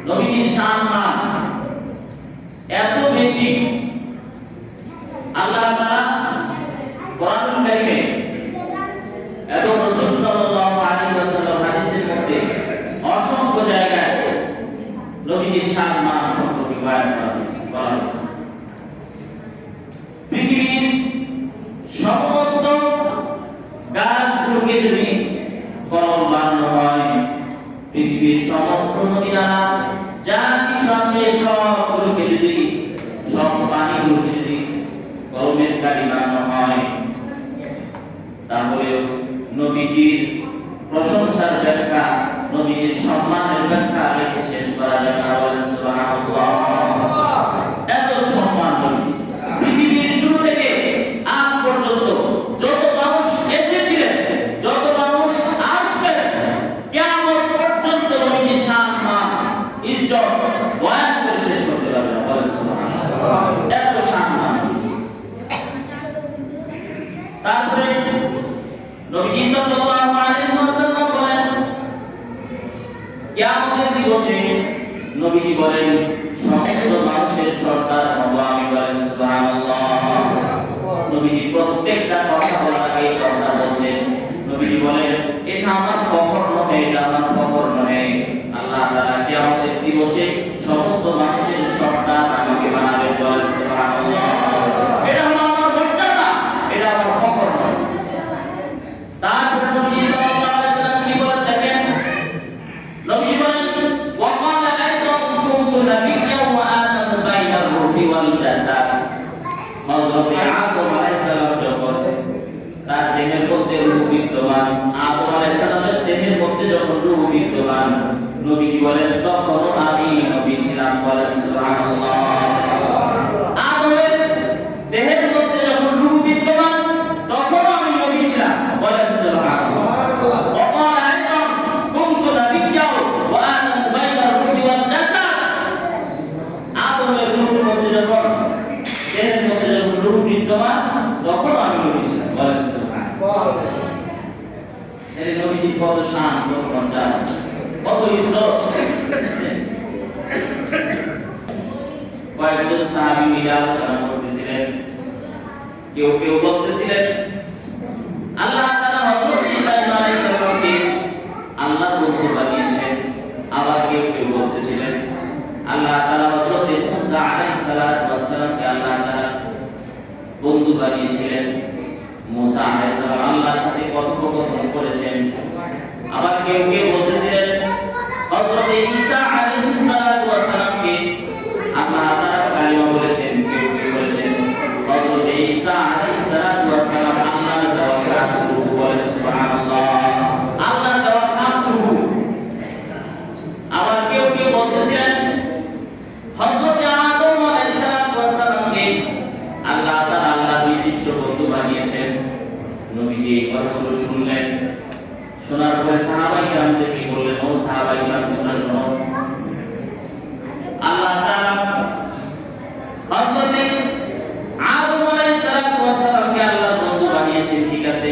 নবীজির সম্মান এত বেশি, আল্লাহ তাআলা কোরআনুল কারীমে এবং রাসূল সাল্লাল্লাহু আলাইহি ওয়াসাল্লাম হাদিসের মধ্যে অসংখ্য জায়গায় নবীজির সম্মান সম্পর্কে বয়ান করা হয়েছে। পৃথিবীর সমস্ত গাছগুলোকে যদি কলম বানানো হয়, পৃথিবীর সমস্ত নদী নালা যা কিছু আছে সবগুলোকে যদি, সব পানিগুলোকে যদি কলমের কালি বানানো হয়, তাহলে নবীজির প্রশংসার ব্যাখ্যা, নবীজির সম্মানের ব্যাখ্যা রেখে শেষ করা যাবে না। বলেন সুবহানাল্লাহ। এত সম্মান নবী পৃথিবীর শুরু থেকে আজ পর্যন্ত যত মানুষ এসেছিলেন, যত মানুষ আসবেন, কিয়ামত পর্যন্ত নবীজির সম্মান ইজ্জত বয়ান করে শেষ করতে পারবে না। বলেন সুবহানাল্লাহ। এত সম্মান। তারপরে নবীজি সাল্লাল্লাহু আলাইহি ওয়াসাল্লাম বলেন, কিয়ামতের দিবসে নবীজি বলেন, সমস্ত মানুষের সর্দার হব আমি। বলেন সুবহানাল্লাহ। নবীজি প্রত্যেকটা কথা বলার আগে কথা বলতেন, নবীজি বলেন, এটা আমার ফখর নয়, এটা আমার ফখর নয়। আল্লাহ তাআলা কিয়ামতের দিবসে সমস্ত মানুষের সর্দার আমাকে বানাবেন। বলেন সুবহানাল্লাহ। এটা হলো আমার মর্যাদা, এটা আমার ফখর নয়। তারপর নবী সাল্লাল্লাহু আলাইহি ওয়াসাল্লাম কি বলেন দেখেন, নবী বলেন, ওয়া ক্বালা আইদান কুনতু নাবিয়্যান ওয়া আদামু বাইনার রূহি ওয়াল জাসাদ। হযরত আদম আলাইহিস সালাম যখন তার দেহের মধ্যে রূহ বিদ্যমান, আদম আলাইহিস সালামের দেহের মধ্যে যখন রূহ বিদ্যমান, নবীজি বলেন, তখন আমি নবী ছিলাম। বলেন সুবহানাল্লাহ। আদমের দেহের মধ্যে যখন রূহ বিদ্যমান, তখন আমি নবী ছিলাম। বলেন সুবহানাল্লাহ। ওয়া ক্বালা আইদান কুনতু নাবিয়্যান ওয়া আদামু বাইনার রূহি ওয়াল জাসাদ। আদমের রূহের মধ্যে যখন, দেহের মধ্যে যখন রূহ বিদ্যমান, তখন আমি নবী ছিলাম। বলেন সুবহানাল্লাহ। এর নবীজির কত শান, কত মর্যাদা, কত ইজ্জত। কয়েকজন সাহাবী মিলে আলোচনা করতেছিলেন, কেউ কেউ বলতেছিলেন আল্লাহ তাআলা হযরত ইব্রাহিম আলাইহিস সালামকে আল্লাহর বন্ধু বানিয়েছেন। আবার কেউ কেউ বলতেছিলেন আল্লাহ তাআলা হযরত মুসা আলাইহিস সালামকে আল্লাহ তাআলা বন্ধু বানিয়েছিলেন। মুসা আলাইহিস সালাম আল্লাহর সাথে কথোপকথন করেছেন। আবার কেউ কেউ বলতেছিলেন হযরত ঈসা আলাইহিস সালামকে আল্লাহ তাআলা কালিমা বলেছেন। কেউ কেউ বলেছেন হযরত ঈসা আলাইহিস সালাম আল্লাহর দেওয়া খাস রূহ। বলেন সুবহানাল্লাহ। আল্লাহর দেওয়া খাস রূহ। আবার কেউ কেউ বলতেছিলেন হযরত আদম আলাইহিস সালামকে আল্লাহ তাআলা আল্লাহর বিশিষ্ট বন্ধু বানিয়েছেন। নবীজি এই কথাগুলো শুনলেন, শোনার পরে সাহাবায়ে কেরামদের কি বললেন, ও সাহাবায়ে কেরাম তোমরা শোনো, আল্লাহ তাআলা হযরত আদম আলাইহিস সালামকে আল্লাহর বন্ধু বানিয়েছেন, ঠিক আছে।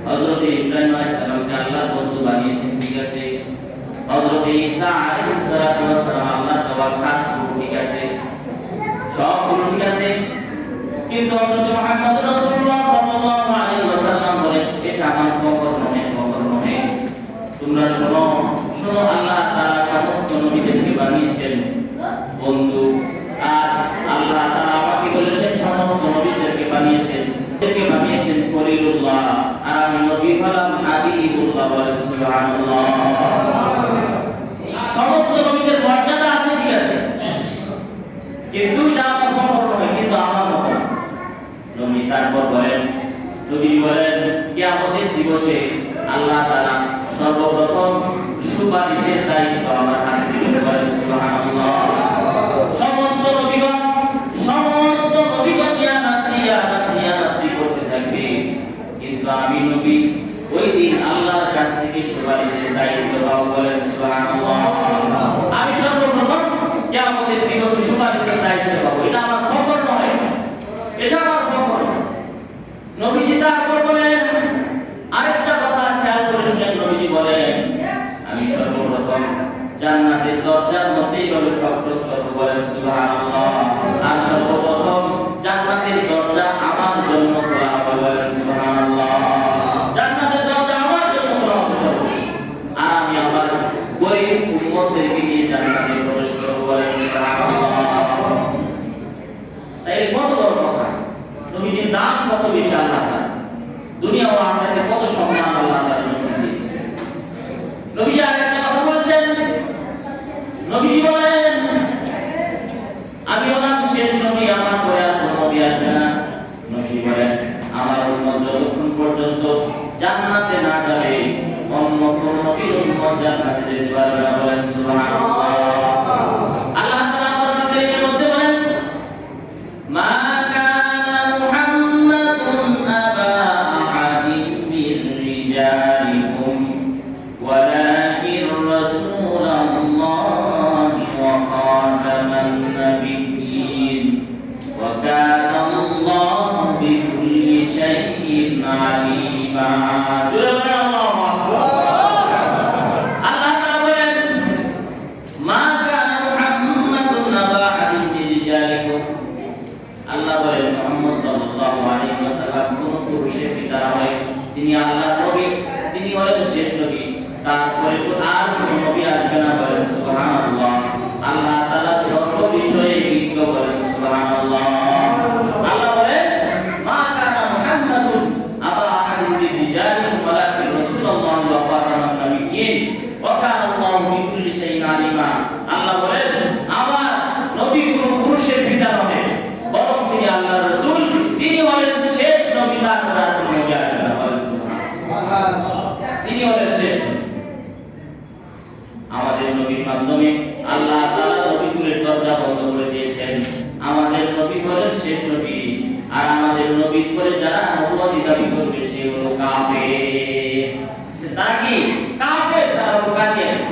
হযরত ইব্রাহিম আলাইহিস সালামকে আল্লাহর বন্ধু বানিয়েছেন, ঠিক আছে। হযরত ঈসা আলাইহিস সালাম আল্লাহর দেওয়া খাস রূহ, ঠিক আছে। সবগুলো ঠিক আছে, কিন্তু হযরত মুহাম্মদ রাসূলুল্লাহ সাল্লাল্লাহু আলাইহি ওয়াসাল্লাম বলেন, এটা আমার ফখর নয়, ফখর নয়। তোমরা শোনো, শোনো, আল্লাহ তাআলা সমস্ত নবীদেরকে বানিয়েছেন বন্ধু, আর আল্লাহ তাআলা আমাকে বলেছেন সমস্ত নবীদেরকে বানিয়েছেন, এদেরকে বানিয়েছেন খলিলুল্লাহ, আর আমি নবী হলাম হাবিবুল্লাহ। বলেন সুবহানাল্লাহ। সমস্ত নবীদের মর্যাদা আছে, ঠিক আছে, কিন্তু এটা আমার ফখর নয়, কিন্তু আমার মত নবী। তারপর বলেন, নবী বলেন, কিয়ামতের দিবসে আল্লাহ তাআলা সর্বপ্রথম সুপারিশের দায়িত্ব আমার হাতে দিবেন। বলেন সুবহানাল্লাহ। সমস্ত নবীগণ ইয়া নাফসি ইয়া নাফসি ইয়া নাফসি করতে থাকবে, কিন্তু আমি নবী ওই দিন আল্লাহর কাছ থেকে সুপারিশের দায়িত্ব পাবো। বলেন সুবহানাল্লাহ। আমি সর্বপ্রথম কিয়ামতের দিবসে সুপারিশের দায়িত্ব পাবো। এটা আমার ফখর নয়, এটা আমার ফখর। নবীজি তারপর বলেন আরেকটা কথা খেয়াল করে শুনেন। নবীজি বলেন, আমি সর্বপ্রথম দরজার মধ্যেই ভাবে প্রস্তুত করব, বলেন সুবহানাল্লাহ। আর সর্বপ্রথম জান্নাতের দরজা আমার জন্য খোলা হবে, বলেন সুবহানাল্লাহ। জান্নাতের দরজা আমার জন্য খোলা হবে সর্বপ্রথম, আর আমি আমার গরিব উম্মতদেরকে নিয়ে জান্নাতে প্রবেশ করব, বলেন সুবহানাল্লাহ। তাই কত বড় কথা, নবীজির নাম কত বেশি আল্লাহ তাআলা, দুনিয়া ও আখিরাতে কত সম্মান আল্লাহ তাআলা দিয়েছেন। নবী আরেকটা কথা বলেছেন, নবীজি বলেন আমি হলাম শেষ নবী, আমার পরে আর কোনো নবী আসবে না। নবী বলেন আমার উম্মত যতক্ষণ পর্যন্ত জান্নাতে না যাবে অন্য কোন নবীর উম্মত জান্নাতে যেতে পারবে না, বলেন সুবহানাল্লাহ। আল্লাহ তাআলা কোরআনের মধ্যে বলেন মা কানা মুহাম্মাদুন আবা আহাদিন মির রিজালিকুম ওয়ালাকিন রাসূলুল্লাহি ওয়া খাতামান নাবিয়্যিন ওয়া কানা আল্লাহু বিকুল্লি শাইইন আলিমা। জোরে বলেন আল্লাহু আকবার। আল্লাহ তাআলা বলেন মা কানা মুহাম্মাদুন আবা আহাদিন মির রিজালিকুম, আল্লাহ বলেন মুহাম্মদ সাল্লাল্লাহু আলাইহি ওয়াসাল্লাম কোন পুরুষের পিতা নয়, তিনি আল্লাহর নবী, তিনি হলেন শেষ নবী, তারপরে তো আর কোন নবী আসবে না, বলেন সুবহানাল্লাহ। আল্লাহ তাআলা সর্ব বিষয়ে বিজ্ঞ, বলেন সুবহানাল্লাহ। আল্লাহ বলেন মা কানা মুহাম্মাদুন আবা আহাদিন মির রিজালিকুম ওয়ালাকিন রাসূলুল্লাহি ওয়া খাতামান নাবিয়্যিন ওয়া কানা আল্লাহু বিকুল্লি শাইইন আলিমা। আল্লাহ বলেন আমার নবী কোন পুরুষের পিতা নয়, বরং তিনি আল্লাহর রাসূল, তিনি হলেন শেষ নবী, তারপর আর কোনো নবী আসবে না, বলেন সুবহানাল্লাহ। তিনি হলেন শেষ নবী। আমাদের নবীর মাধ্যমে আল্লাহ তাআলা নবীকুলের দরজা বন্ধ করে দিয়েছেন। আমাদের নবী হলেন শেষ নবী, আর আমাদের নবীর পরে যারা নবুয়ত দাবি করবে সে হলো কাফের। তারা কি কাফের? তারা হলো কাদিয়ানী,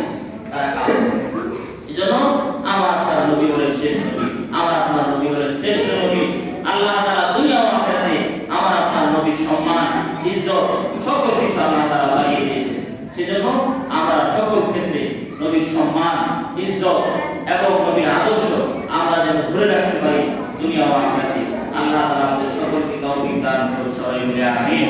তারা কাফের। এজন্য আমার আপনার নবী হলেন শেষ নবী, আমার আপনার নবী হলেন শ্রেষ্ঠ নবী। আল্লাহ তাআলা দুনিয়া ও আখিরাতে আমার আপনার নবীর সম্মান, ইজ্জত সকল কিছু আল্লাহ তাআলা বাড়িয়ে দিয়েছেন। সেজন্য আমরা সকল ক্ষেত্রে নবীর সম্মান, ইজ্জত এবং নবীর আদর্শ আমরা যেন ধরে রাখতে পারি দুনিয়া ও আখিরাতে। আল্লাহ তাআলা আমাদের সকলকে তৌফিক দান করুন, সবাই মিলে আমিন।